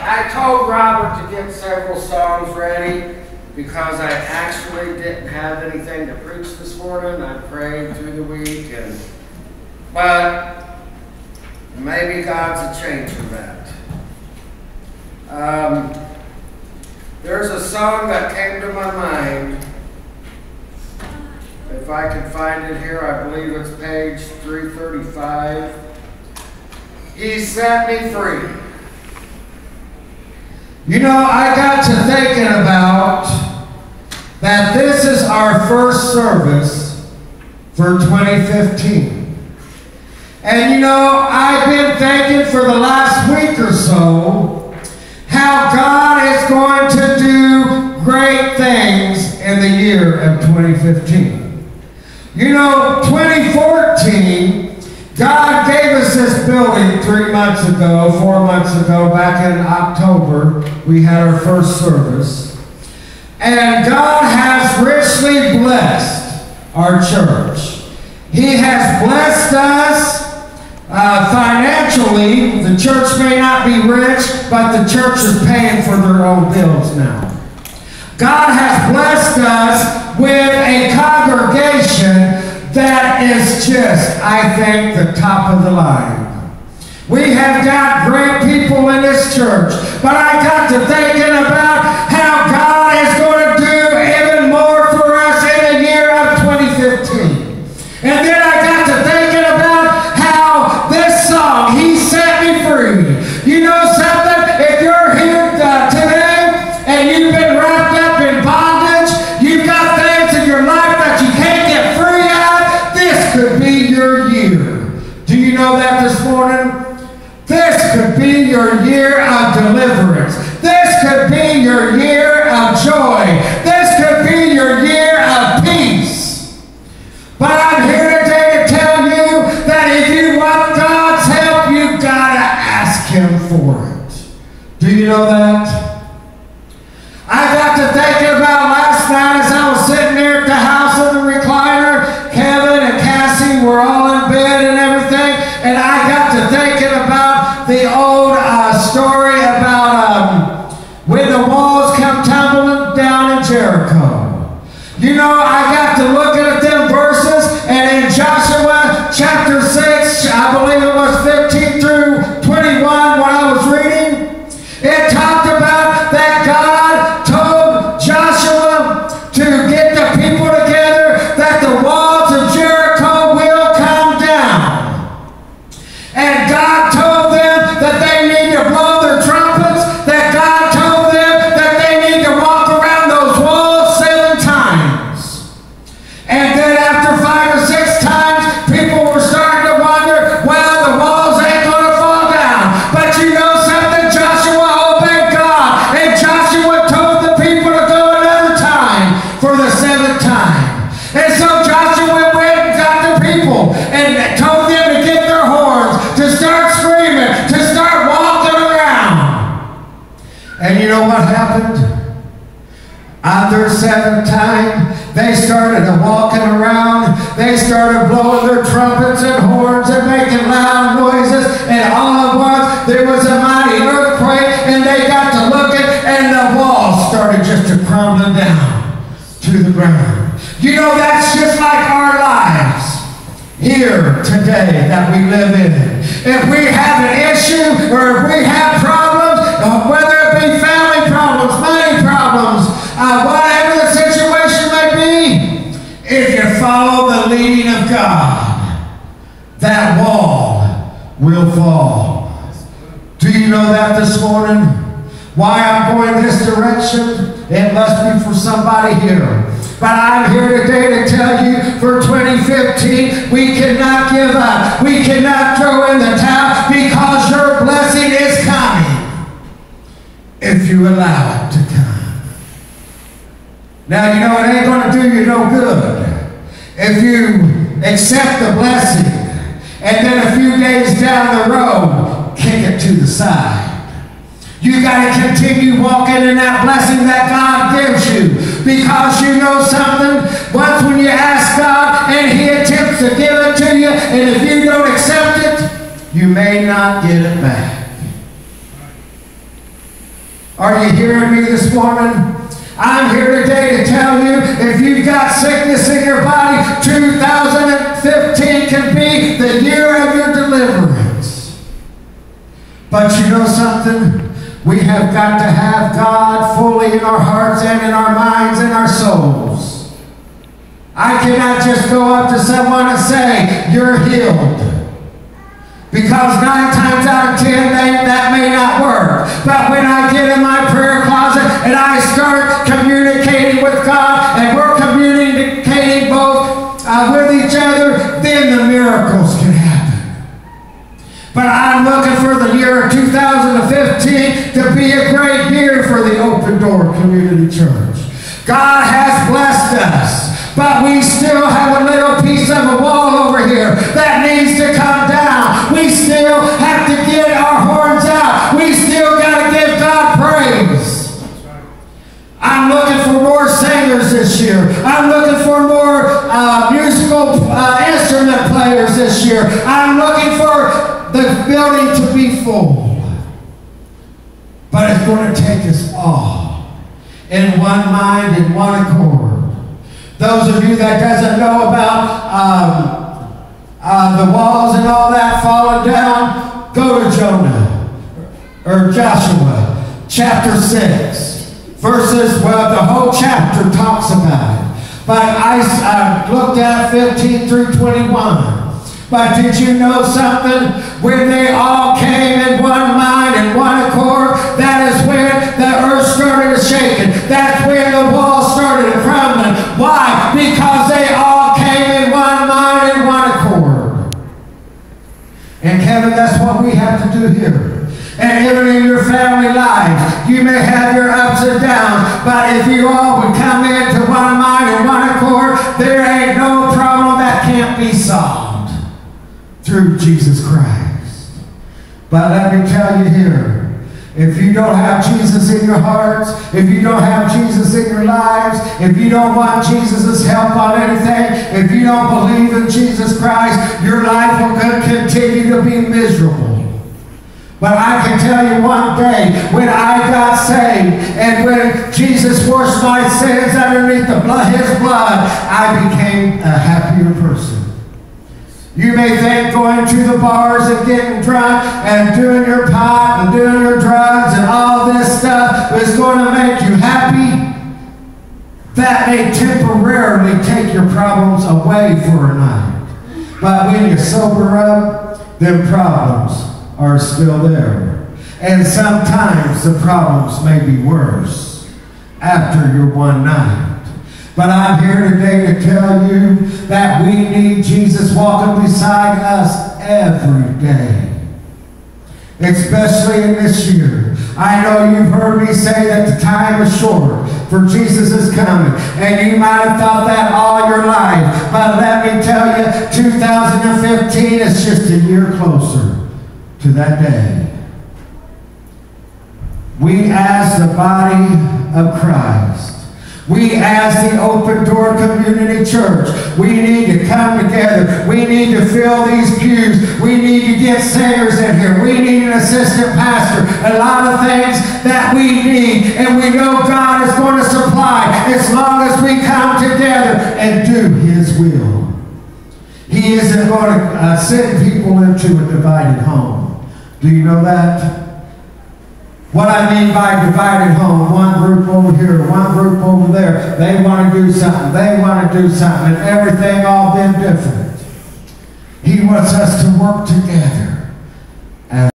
I told Robert to get several songs ready because I actually didn't have anything to preach this morning. I prayed through the week, but maybe God's a change for that. There's a song that came to my mind. If I can find it here, I believe it's page 335. He set me free. You know, I got to thinking about that this is our first service for 2015. And you know, I've been thinking for the last week or so how God is going to do great things in the year of 2015. You know, 2014, God gave us this building 4 months ago, back in October, we had our first service. And God has richly blessed our church. He has blessed us financially. The church may not be rich, but the church is paying for their own bills now. God has blessed us with a congregation that is just, I think, the top of the line. We have got great people in this church, but I got to thinking about how God is going to do even more for us in the year of 2015. And then I got to thinking about how this song, He Set Me Free. You know something? If you're here today and you've been wrapped up in bondage, you've got things in your life that you can't get free of, this could be your year. Do you know that this morning? This could be your year of deliverance. This could be your year of joy. This could be your year of peace. But I'm here today to tell you that if you want God's help, you've got to ask Him for it. Do you know that? I got to thinking about last night as I was sitting there at the house of the recliner. Kevin and Cassie were all in bed and everything, and I got to thinking about the old story about when the walls come tumbling down in Jericho. You know, I got to looking at them verses, and in Joshua chapter 6, I believe it was 15 through 21 when I was reading, it talked about that God told Joshua to get the people together, that the walls of Jericho will come down. And God told them that they need to blow their trumpets, that God told them that they need to walk around those walls 7 times. And then after 5 or 6 times, people were starting to wonder, well, the walls ain't going to fall down. But you know something? Joshua obeyed God, and Joshua told the people to go another time for the 7th time. And so Joshua went and got the people and told them to get their horns, to start screaming, to start walking around. And you know what happened? On their 7th time, they started walking around. They started blowing their trumpets and horns and making loud noises. And all at once, there was a mighty earthquake, and they got to looking, and the walls started just to crumbling down to the ground. You know, that's just like our lives here today that we live in. If we have an issue or if we have problems, whether it be family problems, money problems, whatever the situation may be, if you follow the leading of God, that wall will fall. Do you know that this morning? Why I'm going this direction? It must be for somebody here. But I'm here today to tell you, for 2015, we cannot give up. We cannot throw in the towel, because your blessing is coming if you allow it to come. Now, you know, it ain't going to do you no good if you accept the blessing and then a few days down the road, kick it to the side. You got to continue walking in that blessing that God gives you, because you know something? Once when you ask God and He attempts to give it to you, and if you don't accept it, you may not get it back. Are you hearing me this morning? I'm here today to tell you, if you've got sickness in your body, 2015 can be the year of your deliverance. But you know something? We have got to have God fully in our hearts and in our minds and our souls. I cannot just go up to someone and say, you're healed. Because 9 times out of 10, that may not work. But when I get in my prayer closet and I start communicating with God, and we're communicating both with each other, then the miracles can happen. But I'm looking for the year of 2015 to be a great year for the Open Door Community Church. God has blessed us. But we still have a little piece of a wall over here that needs to come down. We still have to get our horns out. We still got to give God praise. I'm looking for more singers this year. I'm looking for more musical instrument players this year. I'm looking for the building to be full. But it's going to take us all in one mind and one accord. Those of you that doesn't know about the walls and all that falling down, go to Joshua chapter 6. Verses, well, the whole chapter talks about it. But I looked at 15 through 21. But did you know something? When they all came in one mind and one accord, that is when the earth started shaking. That's when the wall started crumbling. Why? Because they all came in one mind and one accord. And Kevin, that's what we have to do here. And even in your family life, you may have your ups and downs, but if you all would come into one mind and one accord, there ain't no problem that can't be solved through Jesus Christ. But let me tell you here, if you don't have Jesus in your hearts, if you don't have Jesus in your lives, if you don't want Jesus' help on anything, if you don't believe in Jesus Christ, your life will continue to be miserable. But I can tell you one day, when I got saved, and when Jesus washed my sins underneath his blood, I became a happier person. You may think going to the bars and getting drunk and doing your pot and doing your drugs and all this stuff is going to make you happy. That may temporarily take your problems away for a night. But when you sober up, them problems are still there. And sometimes the problems may be worse after your one night. But I'm here today to tell you that we need Jesus walking beside us every day. Especially in this year. I know you've heard me say that the time is short, for Jesus is coming. And you might have thought that all your life. But let me tell you, 2015 is just a year closer to that day. We as the body of Christ, we as the Open Door Community Church, we need to come together. We need to fill these pews. We need to get singers in here. We need an assistant pastor. A lot of things that we need. And we know God is going to supply as long as we come together and do his will. He isn't going to send people into a divided home. Do you know that? What I mean by divided home, one group over here, one group over there, they want to do something, they want to do something, and everything all been different. He wants us to work together.